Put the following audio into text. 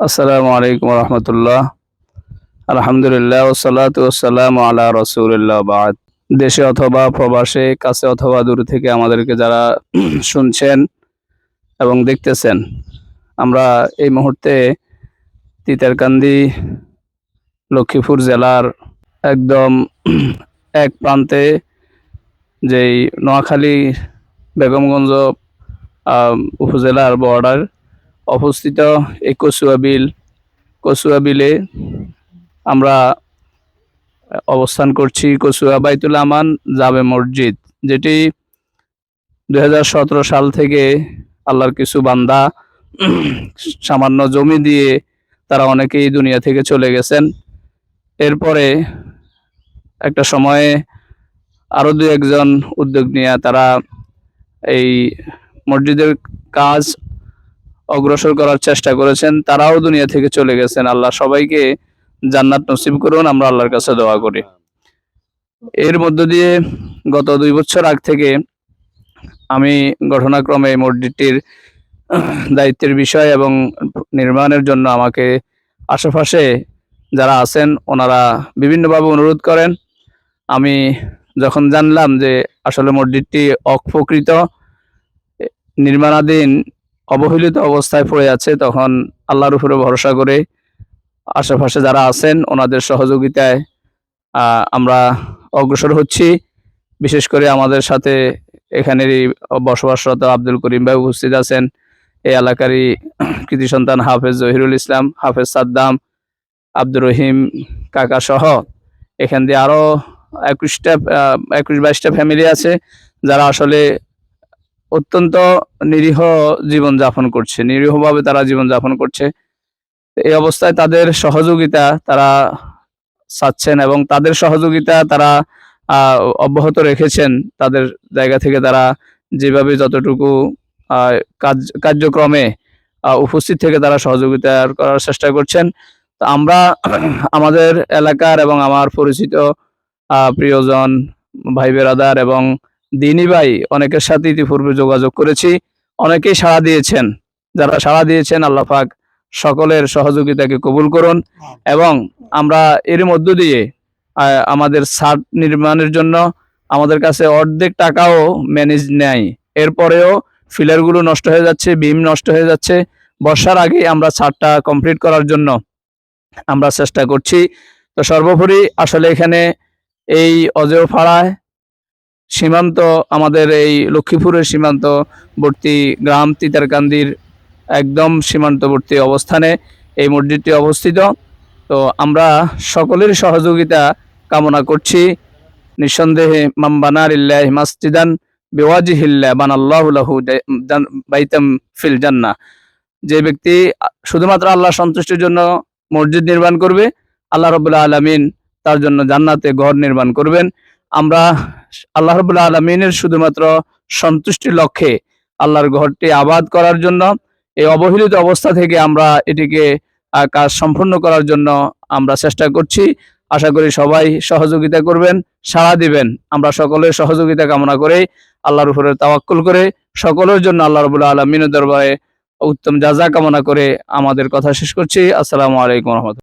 আসসালামু আলাইকুম রহমতুল্লাহ। আলহামদুলিল্লাহ ওয়াসসালাতু ওয়াসসালামু আলা রাসূলিল্লাহ বাদ। দেশে অথবা প্রবাসে, কাছে অথবা দূর থেকে আমাদেরকে যারা শুনছেন এবং দেখতেছেন, আমরা এই মুহূর্তে তিতারকান্দি লক্ষ্মীপুর জেলার একদম এক প্রান্তে, যেই নোয়াখালী বেগমগঞ্জ উপজেলার বর্ডার অবস্থিত এই কচুয়া বিলে আমরা অবস্থান করছি। কচুয়া বাইতুল আমান জামে মসজিদ, যেটি 2017 সাল থেকে আল্লাহর কিছু বান্দা সামান্য জমি দিয়ে তারা অনেকেই দুনিয়া থেকে চলে গেছেন। এরপরে একটা সময়ে আরো দুই একজন উদ্যোগ নিয়ে তারা এই মসজিদের কাজ অগ্রসর করার চেষ্টা করেছেন, তারাও দুনিয়া থেকে চলে গেছেন। আল্লাহ সবাইকে জান্নাত নসিব করুন, আমরা আল্লাহর কাছে দোয়া করি। এর মধ্য দিয়ে গত 2 বছর আগ থেকে আমি ঘটনাক্রমে এই মসজিদটির দায়িত্বের বিষয় এবং নির্মাণের জন্য আমাকে আশেপাশে যারা আছেন ওনারা বিভিন্নভাবে অনুরোধ করেন। আমি যখন জানলাম যে আসলে মসজিদটি অপকৃত, নির্মাণাধীন, অবহেলিত অবস্থায় পড়ে আছে, তখন আল্লাহর উপরে ভরসা করে আশেপাশে যারা আছেন ওনাদের সহযোগিতায় আমরা অগ্রসর হচ্ছি। বিশেষ করে আমাদের সাথে এখানেরই বসবাসরত আব্দুল করিম ভাই উপস্থিত আছেন, এই এলাকারই কৃতি সন্তান হাফেজ জহিরুল ইসলাম, হাফেজ সাদ্দাম, আব্দুর রহিম কাকা সহ এখান দিয়ে আরো 21-22টা ফ্যামিলি আছে যারা আসলে অত্যন্ত নিরীহ জীবন যাপন করছে, নিরীহভাবে তারা জীবন যাপন করছে। এই অবস্থায় তাদের সহযোগিতা তারা চাচ্ছেন এবং তাদের সহযোগিতা তারা অব্যাহত রেখেছেন। তাদের জায়গা থেকে তারা যেভাবে যতটুকু কার্যক্রমে উপস্থিত থেকে তারা সহযোগিতা করার চেষ্টা করছেন। তো আমরা আমাদের এলাকার এবং আমার পরিচিত প্রিয়জন, ভাই বেরাদার এবং দিনী ভাই অনেকের সাথে ইতিপূর্বে যোগাযোগ করেছি, অনেকেই সাড়া দিয়েছেন। যারা সাড়া দিয়েছেন আল্লাহ পাক সকলের সহযোগিতাকে কবুল করুন। এবং আমরা এর মধ্য দিয়ে আমাদের ছাদ নির্মাণের জন্য আমাদের কাছে অর্ধেক টাকাও ম্যানেজ নেই, এরপরেও ফিলারগুলো নষ্ট হয়ে যাচ্ছে, বিম নষ্ট হয়ে যাচ্ছে। বর্ষার আগে আমরা ছাদটা কমপ্লিট করার জন্য আমরা চেষ্টা করছি। তো সর্বোপরি আসলে এখানে এই অজেয়পাড়ায় সীমান্ত, আমাদের এই লক্ষ্মীপুরের সীমান্তবর্তী গ্রাম তিতারকান্দির একদম সীমান্তবর্তী অবস্থানে এই মসজিদটি অবস্থিত। তো আমরা সকলের সহযোগিতা কামনা করছি। নিঃসন্দেহে মান বানা লিল্লাহি মাসজিদান বিওয়াজিহিল্লাহ বানাল্লাহু লাহু বাইতাম ফিল জান্নাহ। যে ব্যক্তি শুধুমাত্র আল্লাহর সন্তুষ্টির জন্য মসজিদ নির্মাণ করবে, আল্লাহ রাব্বুল আলামিন তার জন্য জান্নাতে ঘর নির্মাণ করবেন। আমরা আল্লাহ রাব্বুল আলামিনের শুধুমাত্র সন্তুষ্টির লক্ষ্যে আল্লাহর ঘরটি আবাদ করার জন্য, এই অবহেলিত অবস্থা থেকে আমরা এটিকে কাজ সম্পূর্ণ করার জন্য আমরা চেষ্টা করছি। আশা করি সবাই সহযোগিতা করবেন, সাড়া দিবেন। আমরা সকলের সহযোগিতা কামনা করে আল্লাহর উপরে তাওয়াক্কুল করে সকলের জন্য আল্লাহ রাব্বুল আলামিনের দরবারে উত্তম জাযা কামনা করে আমাদের কথা শেষ করছি। আসসালামু আলাইকুম ওয়া রাহমাতুল্লাহ।